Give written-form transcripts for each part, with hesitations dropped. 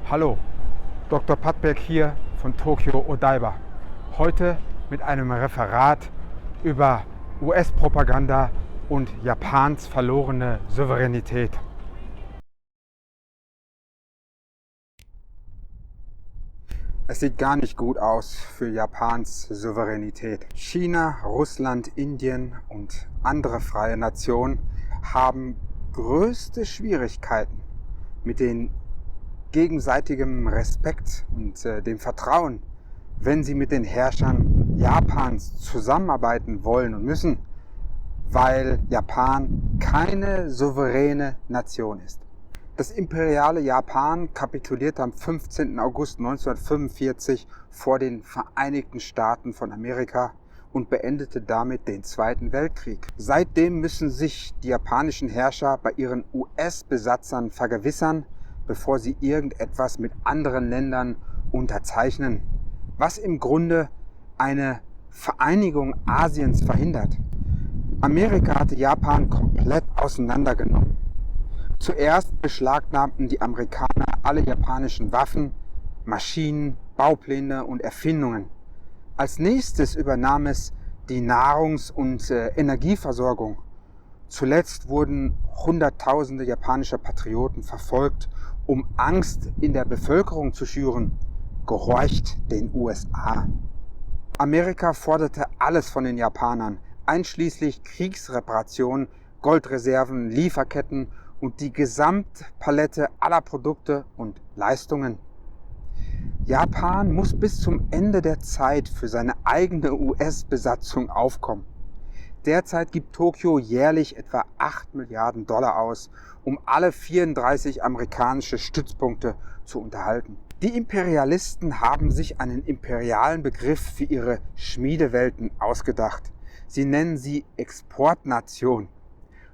Hallo, Dr. Pattberg hier von Tokyo Odaiba. Heute mit einem Referat über US-Propaganda und Japans verlorene Souveränität. Es sieht gar nicht gut aus für Japans Souveränität. China, Russland, Indien und andere freie Nationen haben größte Schwierigkeiten mit dem gegenseitigem Respekt und dem Vertrauen, wenn sie mit den Herrschern Japans zusammenarbeiten wollen und müssen, weil Japan keine souveräne Nation ist. Das imperiale Japan kapitulierte am 15. August 1945 vor den Vereinigten Staaten von Amerika und beendete damit den Zweiten Weltkrieg. Seitdem müssen sich die japanischen Herrscher bei ihren US-Besatzern vergewissern, bevor sie irgendetwas mit anderen Ländern unterzeichnen, was im Grunde eine Vereinigung Asiens verhindert. Amerika hatte Japan komplett auseinandergenommen. Zuerst beschlagnahmten die Amerikaner alle japanischen Waffen, Maschinen, Baupläne und Erfindungen. Als nächstes übernahm es die Nahrungs- und Energieversorgung. Zuletzt wurden Hunderttausende japanischer Patrioten verfolgt, um Angst in der Bevölkerung zu schüren. Gehorcht den USA. Amerika forderte alles von den Japanern, einschließlich Kriegsreparationen, Goldreserven, Lieferketten und die Gesamtpalette aller Produkte und Leistungen. Japan muss bis zum Ende der Zeit für seine eigene US-Besatzung aufkommen. Derzeit gibt Tokio jährlich etwa 8 Milliarden Dollar aus, um alle 34 amerikanische Stützpunkte zu unterhalten. Die Imperialisten haben sich einen imperialen Begriff für ihre Schmiedewelten ausgedacht. Sie nennen sie Exportnation.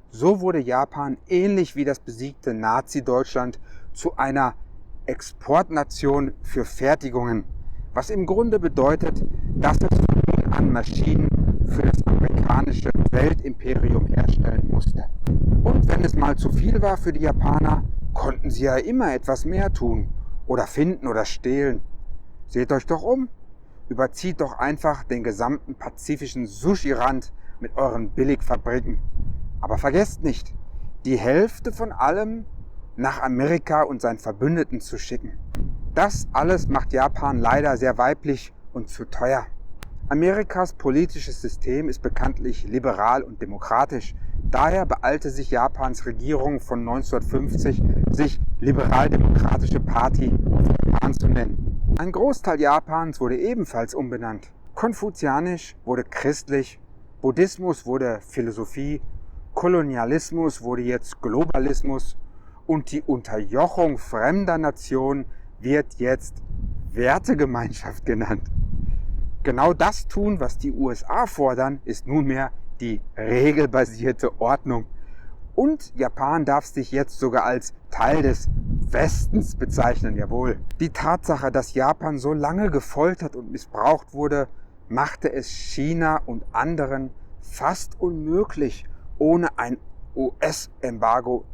So wurde Japan, ähnlich wie das besiegte Nazi-Deutschland, zu einer Exportnation für Fertigungen, was im Grunde bedeutet, dass es von nun an Maschinen für das amerikanische Weltimperium herstellen musste. Und wenn es mal zu viel war für die Japaner, konnten sie ja immer etwas mehr tun oder finden oder stehlen. Seht euch doch um, überzieht doch einfach den gesamten pazifischen Sushi-Rand mit euren Billigfabriken. Aber vergesst nicht, die Hälfte von allem nach Amerika und seinen Verbündeten zu schicken. Das alles macht Japan leider sehr weiblich und zu teuer. Amerikas politisches System ist bekanntlich liberal und demokratisch. Daher beeilte sich Japans Regierung von 1950, sich Liberal-Demokratische Party of Japan zu nennen. Ein Großteil Japans wurde ebenfalls umbenannt. Konfuzianisch wurde christlich, Buddhismus wurde Philosophie, Kolonialismus wurde jetzt Globalismus und die Unterjochung fremder Nationen wird jetzt Wertegemeinschaft genannt. Genau das tun, was die USA fordern, ist nunmehr die regelbasierte Ordnung. Und Japan darf sich jetzt sogar als Teil des Westens bezeichnen, jawohl. Die Tatsache, dass Japan so lange gefoltert und missbraucht wurde, machte es China und anderen fast unmöglich, ohne ein US-Embargo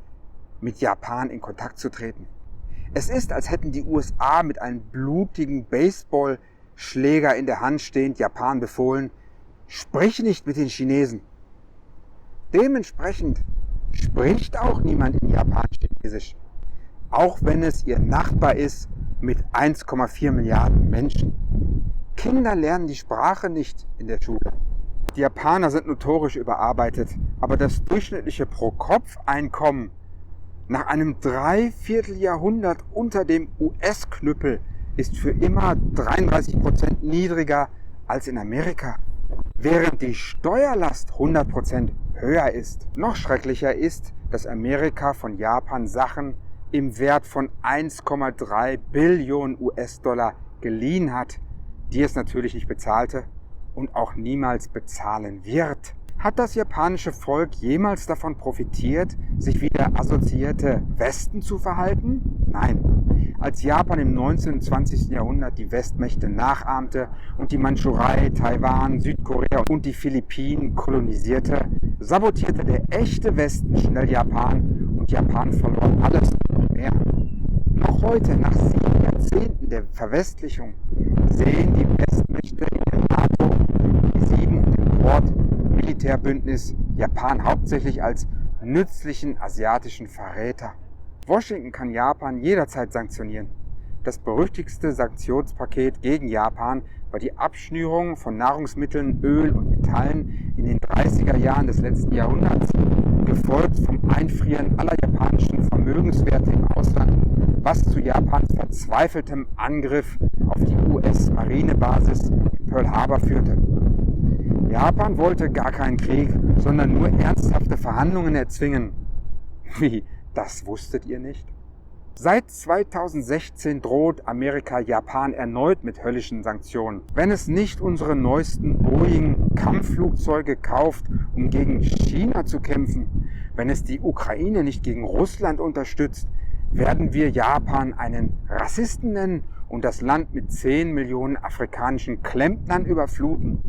mit Japan in Kontakt zu treten. Es ist, als hätten die USA mit einem blutigen Baseballschläger in der Hand stehend Japan befohlen, sprich nicht mit den Chinesen. Dementsprechend spricht auch niemand in Japan Chinesisch, auch wenn es ihr Nachbar ist mit 1,4 Milliarden Menschen. Kinder lernen die Sprache nicht in der Schule. Die Japaner sind notorisch überarbeitet, aber das durchschnittliche Pro-Kopf-Einkommen nach einem Dreivierteljahrhundert unter dem US-Knüppel ist für immer 33% niedriger als in Amerika, während die Steuerlast 100% höher ist. Noch schrecklicher ist, dass Amerika von Japan Sachen im Wert von 1,3 Billionen US-Dollar geliehen hat, die es natürlich nicht bezahlte und auch niemals bezahlen wird. Hat das japanische Volk jemals davon profitiert, sich wie der assoziierte Westen zu verhalten? Nein. Als Japan im 19. und 20. Jahrhundert die Westmächte nachahmte und die Mandschurei, Taiwan, Südkorea und die Philippinen kolonisierte, sabotierte der echte Westen schnell Japan und Japan verlor alles und mehr. Noch Noch heute, nach 7 Jahrzehnten der Verwestlichung, sehen die Westmächte in der NATO, G7 und dem Quad-Militärbündnis Japan hauptsächlich als nützlichen asiatischen Verräter. Washington kann Japan jederzeit sanktionieren. Das berüchtigste Sanktionspaket gegen Japan war die Abschnürung von Nahrungsmitteln, Öl und Metallen in den 30er Jahren des letzten Jahrhunderts, gefolgt vom Einfrieren aller japanischen Vermögenswerte im Ausland, was zu Japans verzweifeltem Angriff auf die US-Marinebasis in Pearl Harbor führte. Japan wollte gar keinen Krieg, sondern nur ernsthafte Verhandlungen erzwingen. Wie, das wusstet ihr nicht? Seit 2016 droht Amerika Japan erneut mit höllischen Sanktionen. Wenn es nicht unsere neuesten Boeing-Kampfflugzeuge kauft, um gegen China zu kämpfen, wenn es die Ukraine nicht gegen Russland unterstützt, werden wir Japan einen Rassisten nennen und das Land mit 10 Millionen afrikanischen Klempnern überfluten.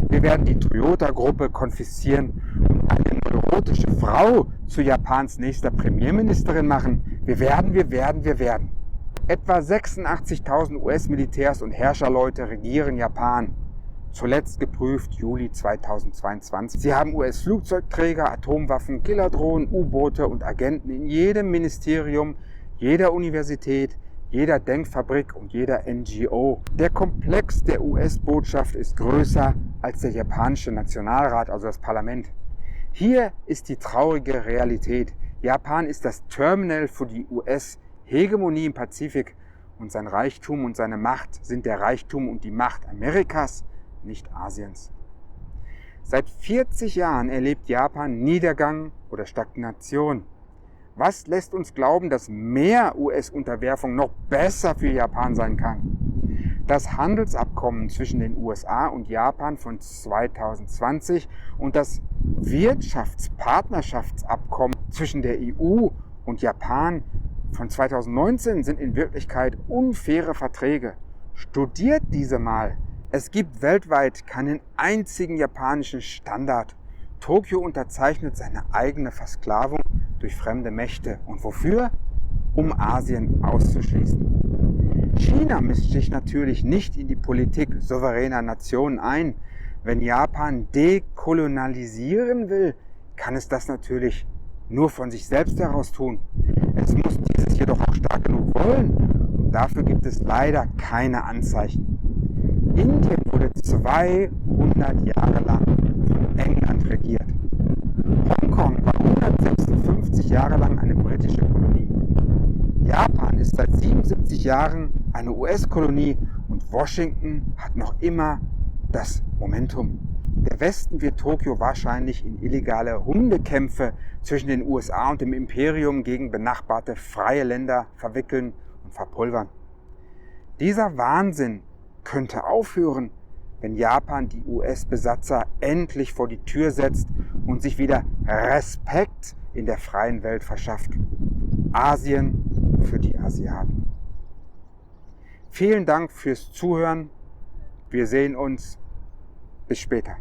Wir werden die Toyota-Gruppe konfiszieren und eine neurotische Frau zu Japans nächster Premierministerin machen. Wir werden. Etwa 86.000 US-Militärs und Herrscherleute regieren Japan. Zuletzt geprüft Juli 2022. Sie haben US-Flugzeugträger, Atomwaffen, Killerdrohnen, U-Boote und Agenten in jedem Ministerium, jeder Universität, jeder Denkfabrik und jeder NGO. Der Komplex der US-Botschaft ist größer als der japanische Nationalrat, also das Parlament. Hier ist die traurige Realität. Japan ist das Terminal für die US-Hegemonie im Pazifik und sein Reichtum und seine Macht sind der Reichtum und die Macht Amerikas, nicht Asiens. Seit 40 Jahren erlebt Japan Niedergang oder Stagnation. Was lässt uns glauben, dass mehr US-Unterwerfung noch besser für Japan sein kann? Das Handelsabkommen zwischen den USA und Japan von 2020 und das Wirtschaftspartnerschaftsabkommen zwischen der EU und Japan von 2019 sind in Wirklichkeit unfaire Verträge. Studiert diese mal. Es gibt weltweit keinen einzigen japanischen Standard. Tokio unterzeichnet seine eigene Versklavung durch fremde Mächte. Und wofür? Um Asien auszuschließen. China mischt sich natürlich nicht in die Politik souveräner Nationen ein. Wenn Japan dekolonialisieren will, kann es das natürlich nur von sich selbst heraus tun. Es muss dieses jedoch auch stark genug wollen. Und dafür gibt es leider keine Anzeichen. Indien wurde 200 Jahre lang von England regiert. Hongkong war 156 Jahre lang eine britische Kolonie. Japan ist seit 77 Jahren eine US-Kolonie und Washington hat noch immer das Momentum. Der Westen wird Tokio wahrscheinlich in illegale Hundekämpfe zwischen den USA und dem Imperium gegen benachbarte freie Länder verwickeln und verpulvern. Dieser Wahnsinn könnte aufhören, wenn Japan die US-Besatzer endlich vor die Tür setzt und sich wieder Respekt in der freien Welt verschafft. Asien für die Asiaten. Vielen Dank fürs Zuhören. Wir sehen uns. Bis später.